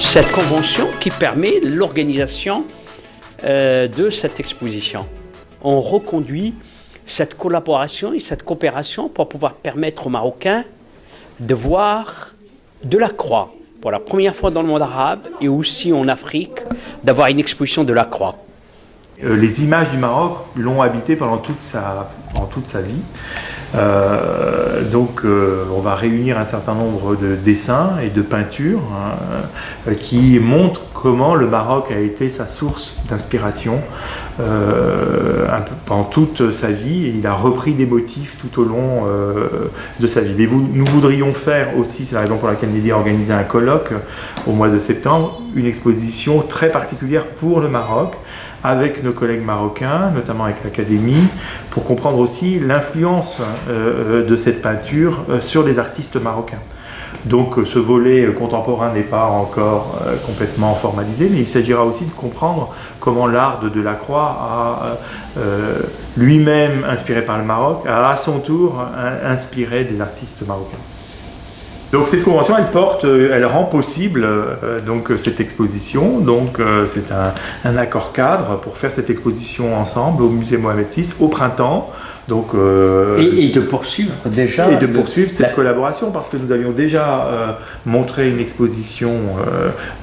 cette convention qui permet l'organisation de cette exposition. On reconduit cette collaboration et cette coopération pour pouvoir permettre aux Marocains de voir de la croix pour la première fois dans le monde arabe et aussi en Afrique, d'avoir une exposition de la croix. Les images du Maroc l'ont habité pendant toute sa vie. On va réunir un certain nombre de dessins et de peintures qui montrent comment le Maroc a été sa source d'inspiration pendant toute sa vie, et il a repris des motifs tout au long de sa vie. Mais nous voudrions faire aussi, c'est la raison pour laquelle Mehdi a organisé un colloque au mois de septembre, une exposition très particulière pour le Maroc, avec nos collègues marocains, notamment avec l'Académie, pour comprendre aussi l'influence de cette peinture sur les artistes marocains. Donc ce volet contemporain n'est pas encore complètement formalisé, mais il s'agira aussi de comprendre comment l'art de Delacroix a lui-même, inspiré par le Maroc, a à son tour inspiré des artistes marocains. Donc cette convention, elle rend possible cette exposition. Donc c'est un accord cadre pour faire cette exposition ensemble au musée Mohamed VI au printemps. Donc, et de poursuivre déjà cette collaboration, parce que nous avions déjà montré une exposition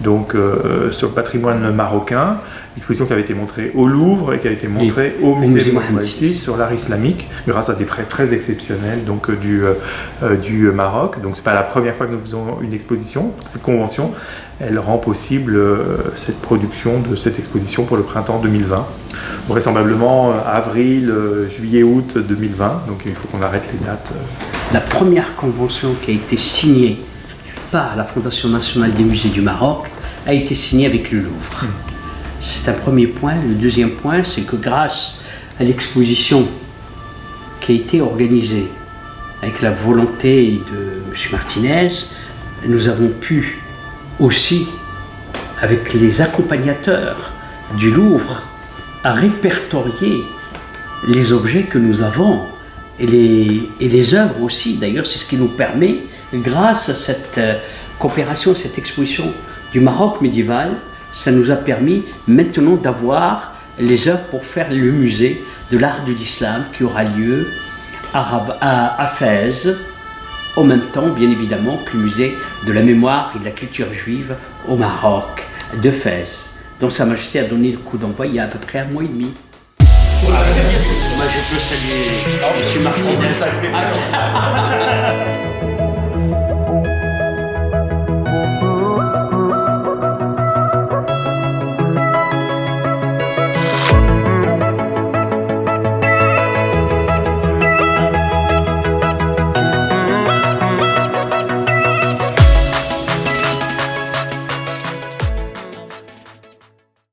sur le patrimoine marocain, exposition qui avait été montrée au Louvre et qui a été montrée au musée Mohamed VI sur l'art islamique, grâce à des prêts très exceptionnels du Maroc. Donc c'est pas la première fois que nous faisons une exposition. Cette convention, elle rend possible cette production de cette exposition pour le printemps 2020. Vraisemblablement avril, juillet, août 2020, donc il faut qu'on arrête les dates. La première convention qui a été signée par la Fondation nationale des musées du Maroc a été signée avec le Louvre. C'est un premier point. Le deuxième point, c'est que grâce à l'exposition qui a été organisée avec la volonté de M. Martinez, nous avons pu aussi, avec les accompagnateurs du Louvre, à répertorier les objets que nous avons et les œuvres aussi. D'ailleurs, c'est ce qui nous permet, grâce à cette coopération, cette exposition du Maroc médiéval, ça nous a permis maintenant d'avoir les œuvres pour faire le musée de l'art de l'islam qui aura lieu à Fès, en même temps, bien évidemment, que le musée de la mémoire et de la culture juive au Maroc de Fès, dont Sa Majesté a donné le coup d'envoi il y a à peu près un mois et demi. Moi, je peux saluer M. Martinez.